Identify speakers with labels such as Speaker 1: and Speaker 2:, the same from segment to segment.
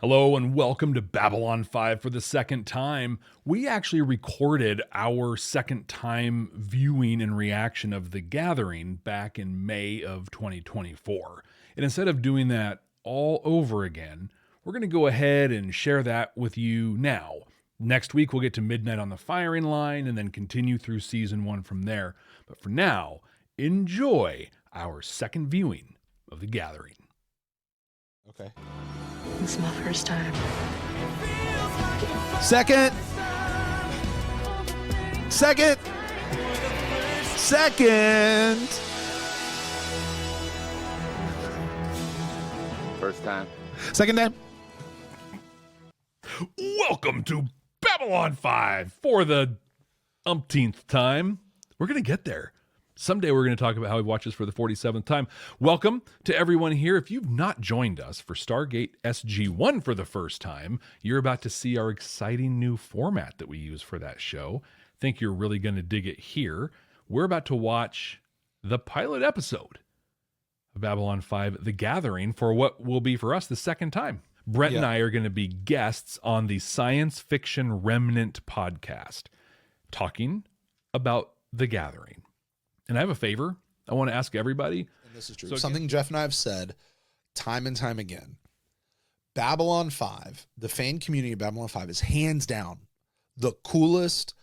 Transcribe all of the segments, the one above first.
Speaker 1: Hello and welcome to Babylon 5 for the second time. We actually recorded our second time viewing and reaction of The Gathering back in May of 2024. And instead of doing that all over again, we're going to go ahead and share that with you now. Next week we'll get to Midnight on the Firing Line and then continue through season 1 from there. But for now, enjoy our second viewing of The Gathering.
Speaker 2: Okay.
Speaker 3: This is my first time.
Speaker 2: Second.
Speaker 4: First time.
Speaker 2: Second time.
Speaker 1: Welcome to Babylon 5 for the umpteenth time. We're going to get there. Someday we're going to talk about how we watch this for the 47th time. Welcome to everyone here. If you've not joined us for Stargate SG-1 for the first time, you're about to see our exciting new format that we use for that show. Think you're really going to dig it here. We're about to watch the pilot episode of Babylon 5, The Gathering, for what will be for us the second time. Brent and I are going to be guests on the Science Fiction Remnant podcast, talking about The Gathering. And I have a favor I want to ask everybody.
Speaker 2: And this is true. Something Jeff and I have said time and time again. Babylon 5, the fan community of Babylon 5 is hands down the coolest,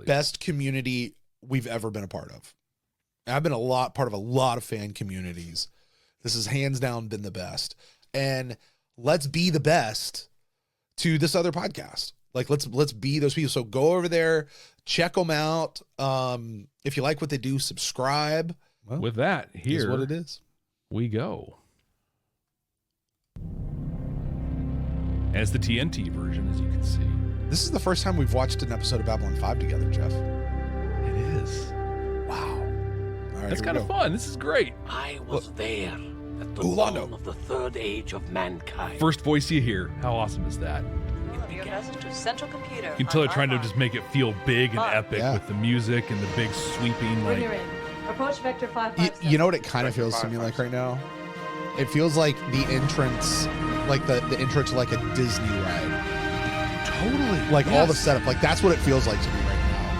Speaker 2: best community we've ever been a part of. I've been part of a lot of fan communities. This has hands down been the best. And let's be the best to this other podcast. Like, let's be those people. So go over there, check them out. If you like what they do, subscribe.
Speaker 1: Well, with that, here's
Speaker 2: what it is.
Speaker 1: We go. As the TNT version, as you can see.
Speaker 2: This is the first time we've watched an episode of Babylon 5 together, Jeff.
Speaker 1: It is.
Speaker 2: Wow. All right,
Speaker 1: that's kind of fun. This is great.
Speaker 5: I was there at the dawn of the third age of mankind.
Speaker 1: First voice you hear. How awesome is that?
Speaker 3: Your message to central computer.
Speaker 1: You can tell they're trying to just make it feel big and epic with the music and the big sweeping.
Speaker 3: When you're in. Approach vector 557.
Speaker 2: You know what it kind of feels to me like right now? It feels like the entrance, like the entrance to like a Disney ride.
Speaker 1: Totally.
Speaker 2: Like all the setup. Like that's what it feels like to me right now.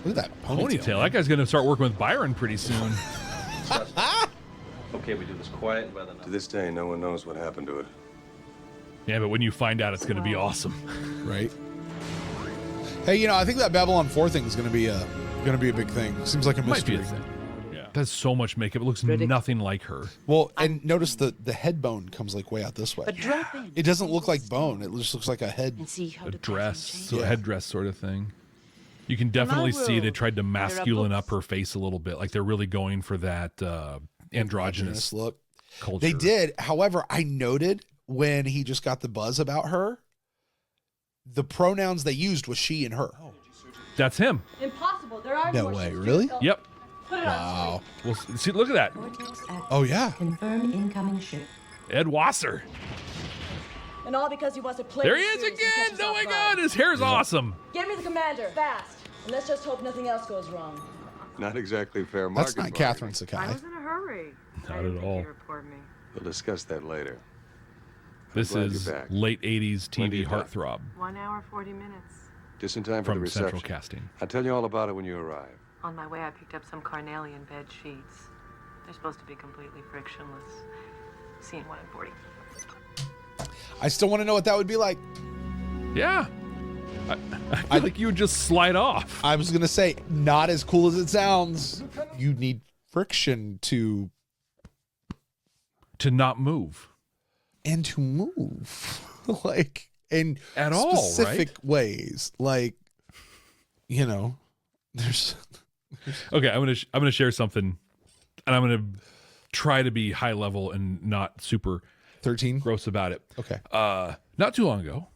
Speaker 2: Look at that ponytail.
Speaker 1: That guy's going to start working with Byron pretty soon.
Speaker 6: Okay, we do this quiet and by the night.
Speaker 7: To this day, no one knows what happened to it.
Speaker 1: Yeah, but when you find out, it's going to be awesome.
Speaker 2: Right. Hey, I think that Babylon 4 thing is going to be a big thing. Seems like a mystery.
Speaker 1: Might be a thing. Yeah. That's so much makake. It looks nothing like her.
Speaker 2: Well, and notice the head bone comes like way out this way. It doesn't look like bone. It just looks like a head.
Speaker 1: A dress, so a headdress sort of thing. You can definitely see they tried to masculine up her face a little bit. Like they're really going for that androgynous
Speaker 2: look.
Speaker 1: Culture.
Speaker 2: They did. However, I noted when he just got the buzz about her, the pronouns they used was she and her.
Speaker 1: That's him.
Speaker 3: Impossible. There are
Speaker 2: No way. Really?
Speaker 1: Yep.
Speaker 2: Wow.
Speaker 1: Well, see, look at that.
Speaker 2: Oh, yeah.
Speaker 3: Confirm incoming ship.
Speaker 1: Ed Wasser.
Speaker 8: And all because he wants to play.
Speaker 1: There he is again. Oh my God, his hair's awesome.
Speaker 8: Get me the commander, fast. And let's just hope nothing else goes wrong.
Speaker 7: Not exactly fair
Speaker 2: That's
Speaker 7: market.
Speaker 2: not Catherine Sakai.
Speaker 9: I was in a hurry.
Speaker 1: Not at all.
Speaker 9: Report me.
Speaker 7: We'll discuss that later.
Speaker 1: This
Speaker 7: glad
Speaker 1: is
Speaker 7: you're back.
Speaker 1: late 80s
Speaker 7: When do
Speaker 1: TV
Speaker 7: you
Speaker 1: heartthrob
Speaker 9: 1 hour, 40 minutes.
Speaker 7: Just in time for the
Speaker 1: from
Speaker 7: reception.
Speaker 1: Central Casting.
Speaker 7: I'll tell you all about it when you arrive.
Speaker 9: On my way, I picked up some carnelian bed sheets. They're supposed to be completely frictionless. Scene 1 and 40.
Speaker 2: I still want to know what that would be like.
Speaker 1: Yeah. I think you would just slide off.
Speaker 2: I was going to say, not as cool as it sounds. You need friction to
Speaker 1: not move.
Speaker 2: And to move. Like, in
Speaker 1: At all,
Speaker 2: specific ways. Like, there's...
Speaker 1: Okay, I'm gonna share something, and I'm gonna try to be high level and not super
Speaker 2: 13
Speaker 1: gross about it.
Speaker 2: Okay.
Speaker 1: Not too long ago,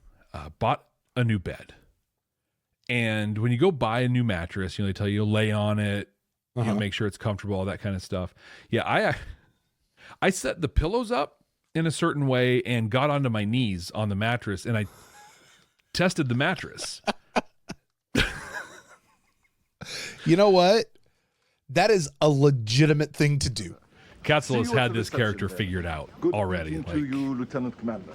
Speaker 1: bought a new bed, and when you go buy a new mattress, they tell you to lay on it, make sure it's comfortable, all that kind of stuff. Yeah, I set the pillows up in a certain way and got onto my knees on the mattress, and I tested the mattress.
Speaker 2: You know what? That is a legitimate thing to do.
Speaker 1: Katzel has had this character figured out already.
Speaker 4: To you, Lieutenant Commander.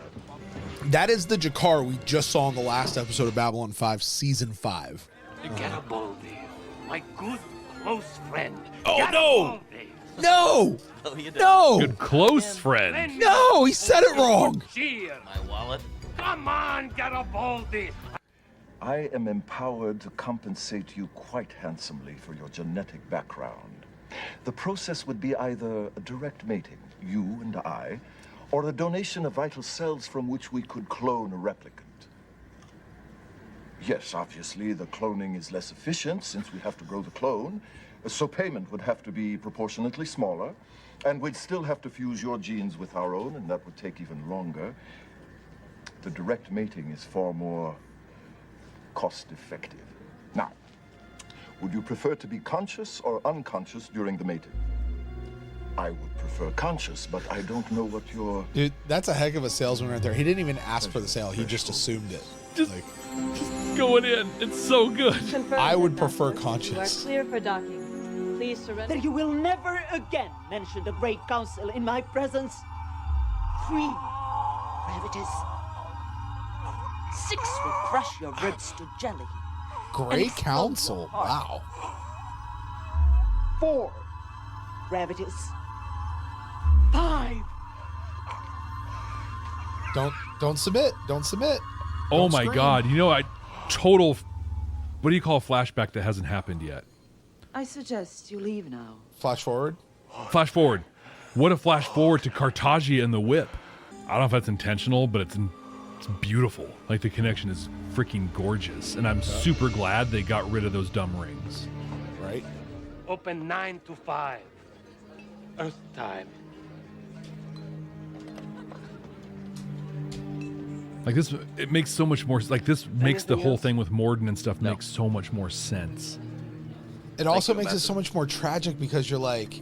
Speaker 2: That is the Jakar we just saw in the last episode of Babylon 5, Season 5.
Speaker 5: Garibaldi, my good, close friend.
Speaker 2: Oh,
Speaker 5: Garibaldi.
Speaker 2: No!
Speaker 6: Oh, you don't.
Speaker 2: No!
Speaker 1: Good close friend.
Speaker 2: No, he said it wrong.
Speaker 5: Cheer.
Speaker 6: My wallet.
Speaker 5: Come on, Garibaldi.
Speaker 4: I am empowered to compensate you quite handsomely for your genetic background. The process would be either a direct mating, you and I, or a donation of vital cells from which we could clone a replicant. Yes, obviously, the cloning is less efficient since we have to grow the clone, so payment would have to be proportionately smaller, and we'd still have to fuse your genes with our own, and that would take even longer. The direct mating is far more cost-effective. Now, would you prefer to be conscious or unconscious during the mating? I would prefer conscious, but I don't know what your...
Speaker 2: Dude, that's a heck of a salesman right there. He didn't even ask for the sale. He just assumed it.
Speaker 1: Just going in. It's so good.
Speaker 8: Confirm
Speaker 2: I would
Speaker 8: that,
Speaker 2: prefer
Speaker 8: Doctor.
Speaker 2: conscious.
Speaker 8: You are clear for docking. Please surrender.
Speaker 10: That you will never again mention the Great Council in my presence. 3 gravities. 6 will crush your ribs to jelly.
Speaker 2: Great Council. Wow.
Speaker 10: 4 gravities. 5.
Speaker 2: Don't submit. Don't submit.
Speaker 1: Oh
Speaker 2: Don't
Speaker 1: my
Speaker 2: scream.
Speaker 1: God. You know, what do you call a flashback that hasn't happened yet?
Speaker 9: I suggest you leave now.
Speaker 2: Flash forward.
Speaker 1: Flash forward. What a flash forward to Cartagia and the whip. I don't know if that's intentional, but it's beautiful. Like, the connection is freaking gorgeous. And I'm super glad they got rid of those dumb rings.
Speaker 2: Right?
Speaker 5: Open 9 to 5. Earth time.
Speaker 1: Like, this, it makes so much more, like, this makes the
Speaker 5: Anything
Speaker 1: whole
Speaker 5: else?
Speaker 1: thing with Morden and stuff make so much more sense.
Speaker 2: It also makes it so much more tragic because you're like,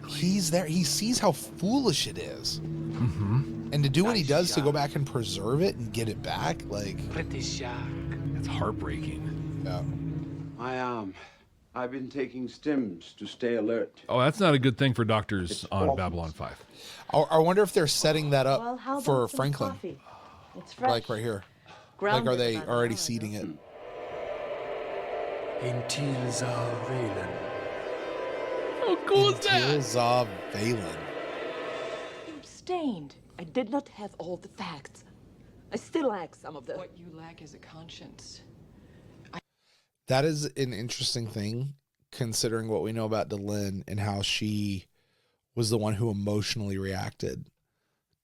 Speaker 2: he's there. He sees how foolish it is.
Speaker 1: Mm-hmm.
Speaker 2: And to do what he does to go back and preserve it and get it back, like...
Speaker 5: Pretty shock.
Speaker 1: It's heartbreaking.
Speaker 2: Yeah.
Speaker 11: I've been taking stims to stay alert.
Speaker 1: Oh, that's not a good thing for doctors on Babylon 5.
Speaker 2: I wonder if they're setting that up
Speaker 8: Well, how
Speaker 2: for
Speaker 8: about some
Speaker 2: Franklin.
Speaker 8: coffee? It's fresh.
Speaker 2: Like right here.
Speaker 8: Grounded
Speaker 2: Like, are they
Speaker 8: by the
Speaker 2: already
Speaker 8: hour.
Speaker 2: seeding it?
Speaker 5: Until Valen.
Speaker 1: How cool is that?
Speaker 2: jal'Zha Valen.
Speaker 10: You abstained. I did not have all the facts. I still lack some of the...
Speaker 9: What you lack is a conscience.
Speaker 2: That is an interesting thing, considering what we know about Delenn and how she was the one who emotionally reacted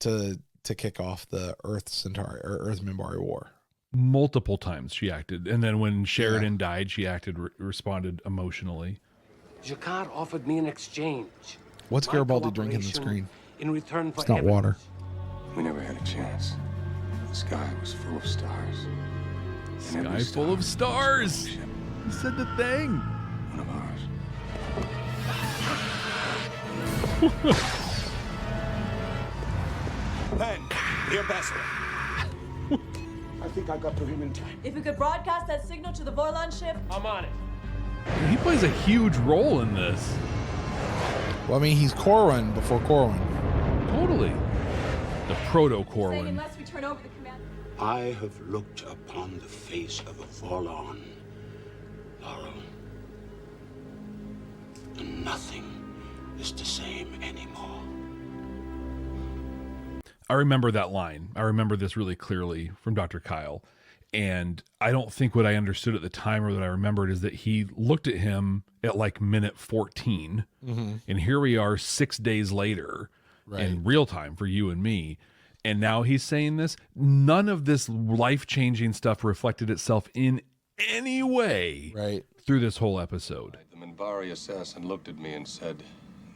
Speaker 2: to kick off the Earth Centauri or Earth Minbari War.
Speaker 1: Multiple times she acted. And then when Sheridan died, she responded emotionally.
Speaker 5: Jakar offered me an exchange.
Speaker 2: What's
Speaker 5: My
Speaker 2: Garibaldi drinking the
Speaker 5: cooperation
Speaker 2: screen?
Speaker 5: In return for
Speaker 2: It's not water.
Speaker 7: We never had a chance. The sky was full of stars. And every
Speaker 1: Sky full of
Speaker 7: star
Speaker 1: stars.
Speaker 7: was a ship,
Speaker 1: He said the thing.
Speaker 7: one of ours.
Speaker 11: Pen, the ambassador. I think I got to him in time.
Speaker 8: If you could broadcast that signal to the Vorlon ship.
Speaker 5: I'm on it.
Speaker 1: He plays a huge role in this.
Speaker 2: Well, I mean, he's Corwin before Corwin.
Speaker 1: Totally. The proto
Speaker 8: Saying
Speaker 1: Corwin.
Speaker 8: unless we turn over the command.
Speaker 11: I have looked upon the face of a Vorlon, Laurel, and nothing is the same anymore.
Speaker 1: I remember that line. I remember this really clearly from Dr. Kyle. And I don't think what I understood at the time or that I remembered is that he looked at him at like minute 14.
Speaker 2: Mm-hmm.
Speaker 1: And here we are 6 days later in real time for you and me. And now he's saying this. None of this life-changing stuff reflected itself in any way through this whole episode.
Speaker 7: The Minbari assassin looked at me and said,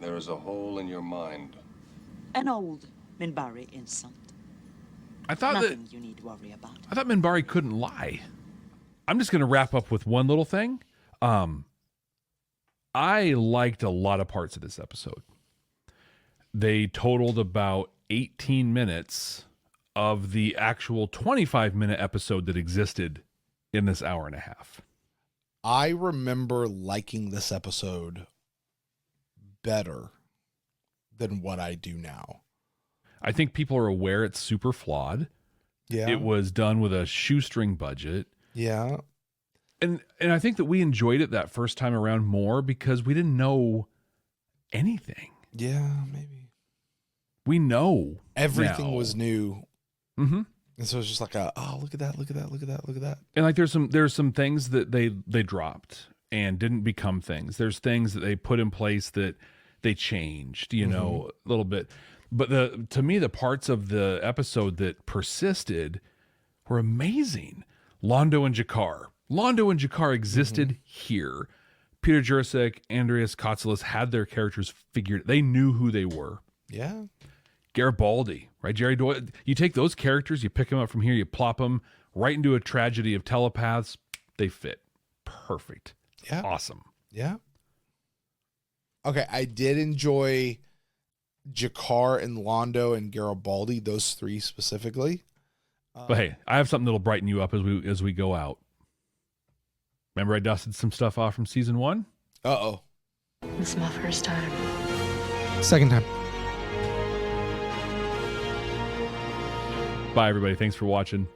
Speaker 7: "There is a hole in your mind."
Speaker 10: An old Minbari insult.
Speaker 1: I thought
Speaker 10: Nothing you need to worry about.
Speaker 1: I thought Minbari couldn't lie. I'm just going to wrap up with one little thing. I liked a lot of parts of this episode. They totaled about 18 minutes of the actual 25-minute episode that existed in this hour and a half.
Speaker 2: I remember liking this episode better than what I do now.
Speaker 1: I think people are aware it's super flawed.
Speaker 2: Yeah.
Speaker 1: It was done with a shoestring budget.
Speaker 2: Yeah.
Speaker 1: And I think that we enjoyed it that first time around more because we didn't know anything.
Speaker 2: Yeah, maybe.
Speaker 1: We know
Speaker 2: everything
Speaker 1: now.
Speaker 2: was new.
Speaker 1: Mm-hmm.
Speaker 2: And so it's just like, look at that, look at that, look at that, look at that.
Speaker 1: And like there's some things that they dropped and didn't become things. There's things that they put in place that they changed, you know, a little bit. But to me, the parts of the episode that persisted were amazing. Londo and Jakar. Londo and Jakar existed here. Peter Jurasek, Andreas Katsulas had their characters figured. They knew who they were.
Speaker 2: Yeah.
Speaker 1: Garibaldi, right? Jerry Doyle. You take those characters, you pick them up from here, you plop them right into a tragedy of telepaths. They fit. Perfect.
Speaker 2: Yeah.
Speaker 1: Awesome.
Speaker 2: Yeah. Okay, I did enjoy Jakar and Londo and Garibaldi, those three specifically.
Speaker 1: But hey, I have something that'll brighten you up as we go out. Remember I dusted some stuff off from season 1?
Speaker 2: Uh-oh.
Speaker 9: This is my first time.
Speaker 2: Second time.
Speaker 1: Bye, everybody. Thanks for watching.